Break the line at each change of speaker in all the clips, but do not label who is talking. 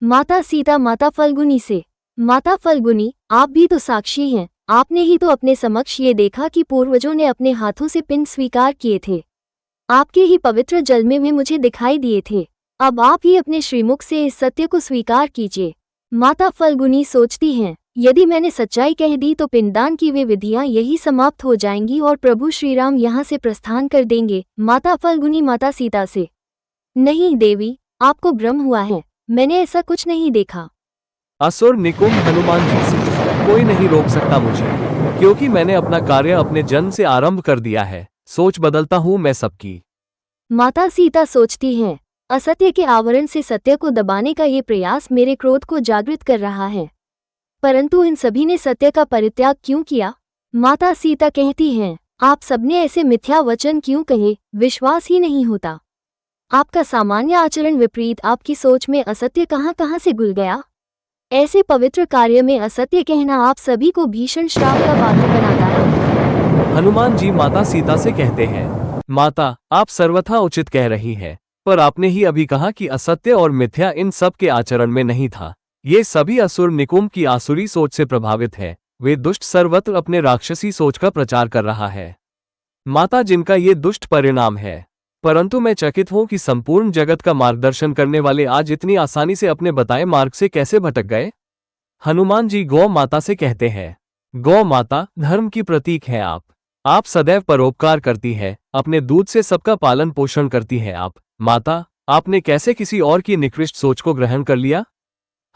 माता सीता माता फल्गुनी से। माता फल्गुनी, आप भी तो साक्षी हैं, आपने ही तो अपने समक्ष ये देखा कि पूर्वजों ने अपने हाथों से पिंड स्वीकार किए थे। आपके ही पवित्र जल में वे मुझे दिखाई दिए थे। अब आप ही अपने श्रीमुख से इस सत्य को स्वीकार कीजिए। माता फल्गुनी सोचती हैं, यदि मैंने सच्चाई कह दी तो पिंडदान की वे विधियां यही समाप्त हो जाएंगी और प्रभु श्रीराम यहाँ से प्रस्थान कर देंगे। माता फल्गुनी माता सीता से। नहीं देवी, आपको भ्रम हुआ है, मैंने ऐसा कुछ नहीं देखा।
असुर निकुंभ हनुमान जी से, कोई नहीं रोक सकता मुझे, क्योंकि मैंने अपना कार्य अपने जन्म से आरंभ कर दिया है। सोच बदलता हूँ मैं सबकी।
माता सीता सोचती हैं, असत्य के आवरण से सत्य को दबाने का ये प्रयास मेरे क्रोध को जागृत कर रहा है, परंतु इन सभी ने सत्य का परित्याग क्यों किया? माता सीता कहती हैं, आप सबने ऐसे मिथ्या वचन क्यों कहे? विश्वास ही नहीं होता। आपका सामान्य आचरण विपरीत, आपकी सोच में असत्य कहाँ कहाँ से घुल गया? ऐसे पवित्र कार्य में असत्य कहना आप सभी को भीषण श्राप का पात्र बनाता है।
हनुमान जी माता सीता से कहते हैं, माता, आप सर्वथा उचित कह रही हैं, पर आपने ही अभी कहा कि असत्य और मिथ्या इन सब के आचरण में नहीं था। ये सभी असुर निकुंभ की आसुरी सोच से प्रभावित है। वे दुष्ट सर्वत्र अपने राक्षसी सोच का प्रचार कर रहा है। माता, जिनका ये दुष्ट परिणाम है, परंतु मैं चकित हूं कि संपूर्ण जगत का मार्गदर्शन करने वाले आज इतनी आसानी से अपने बताए मार्ग से कैसे भटक गए। हनुमान जी गौ माता से कहते हैं, गौ माता, धर्म की प्रतीक है आप सदैव परोपकार करती है, अपने दूध से सबका पालन पोषण करती है आप। माता, आपने कैसे किसी और की निकृष्ट सोच को ग्रहण कर लिया?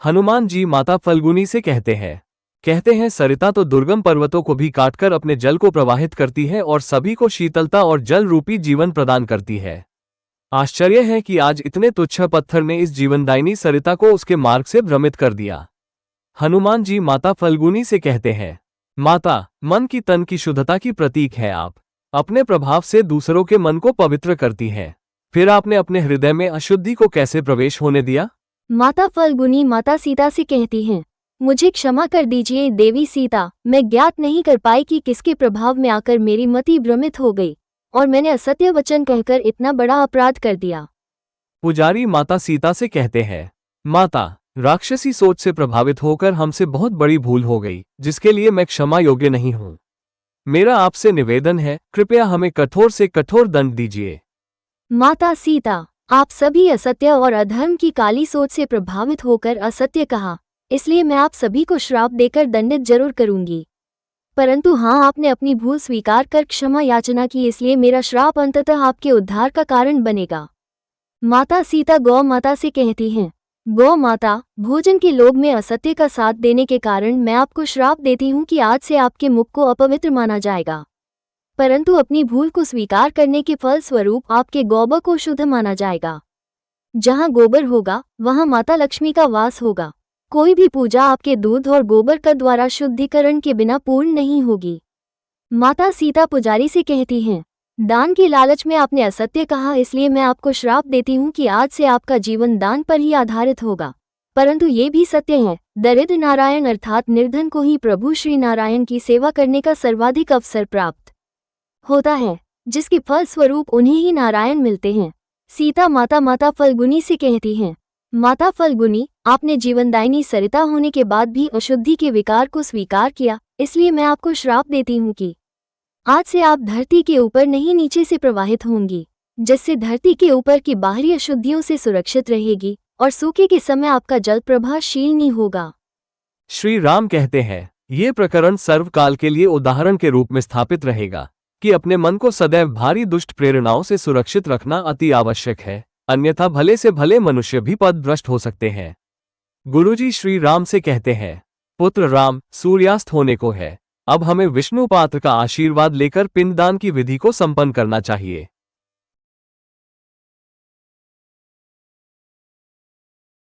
हनुमान जी माता फल्गुनी से कहते हैं, सरिता तो दुर्गम पर्वतों को भी काटकर अपने जल को प्रवाहित करती है और सभी को शीतलता और जल रूपी जीवन प्रदान करती है। आश्चर्य है कि आज इतने तुच्छ पत्थर ने इस जीवनदायिनी सरिता को उसके मार्ग से भ्रमित कर दिया। हनुमान जी माता फल्गुनी से कहते हैं, माता, मन की तन की शुद्धता की प्रतीक है आप। अपने प्रभाव से दूसरों के मन को पवित्र करती हैं। फिर आपने अपने हृदय में अशुद्धि को कैसे प्रवेश होने दिया?
माता फल्गुनी माता सीता से कहती हैं, मुझे क्षमा कर दीजिए देवी सीता, मैं ज्ञात नहीं कर पाई कि किसके प्रभाव में आकर मेरी मति भ्रमित हो गई और मैंने असत्य वचन कहकर इतना बड़ा अपराध कर दिया।
पुजारी माता सीता से कहते हैं, माता, राक्षसी सोच से प्रभावित होकर हमसे बहुत बड़ी भूल हो गई, जिसके लिए मैं क्षमा योग्य नहीं हूँ। मेरा आपसे निवेदन है, कृपया हमें कठोर से कठोर दंड दीजिए।
माता सीता, आप सभी असत्य और अधर्म की काली सोच से प्रभावित होकर असत्य कहा, इसलिए मैं आप सभी को श्राप देकर दंडित जरूर करूंगी। परंतु हाँ, आपने अपनी भूल स्वीकार कर क्षमा याचना की, इसलिए मेरा श्राप अंततः आपके उद्धार का कारण बनेगा। माता सीता गौ माता से कहती हैं, गौ माता, भोजन के लोभ में असत्य का साथ देने के कारण मैं आपको श्राप देती हूँ कि आज से आपके मुख को अपवित्र माना जाएगा, परंतु अपनी भूल को स्वीकार करने के फल स्वरूप आपके गोबर को शुद्ध माना जाएगा। जहाँ गोबर होगा वहाँ माता लक्ष्मी का वास होगा। कोई भी पूजा आपके दूध और गोबर का द्वारा शुद्धिकरण के बिना पूर्ण नहीं होगी। माता सीता पुजारी से कहती हैं, दान की लालच में आपने असत्य कहा, इसलिए मैं आपको श्राप देती हूँ कि आज से आपका जीवन दान पर ही आधारित होगा। परंतु ये भी सत्य है, दरिद्र नारायण अर्थात निर्धन को ही प्रभु श्री नारायण की सेवा करने का सर्वाधिक अवसर प्राप्त होता है, जिसके फल स्वरूप उन्हें ही नारायण मिलते हैं। सीता माता माता फल्गुनी से कहती हैं, माता फल्गुनी, आपने जीवनदायिनी सरिता होने के बाद भी अशुद्धि के विकार को स्वीकार किया, इसलिए मैं आपको श्राप देती हूँ कि आज से आप धरती के ऊपर नहीं नीचे से प्रवाहित होंगी, जिससे धरती के ऊपर की बाहरी अशुद्धियों से सुरक्षित रहेगी और सूखे के समय आपका जल प्रभावशील नहीं होगा।
श्री राम कहते हैं, ये प्रकरण सर्वकाल के लिए उदाहरण के रूप में स्थापित रहेगा कि अपने मन को सदैव भारी दुष्ट प्रेरणाओं से सुरक्षित रखना अति आवश्यक है, अन्यथा भले से भले मनुष्य भी पथभ्रष्ट हो सकते हैं। गुरुजी श्री राम से कहते हैं, पुत्र राम, सूर्यास्त होने को है, अब हमें विष्णु पात्र का आशीर्वाद लेकर पिंडदान की विधि को संपन्न करना चाहिए।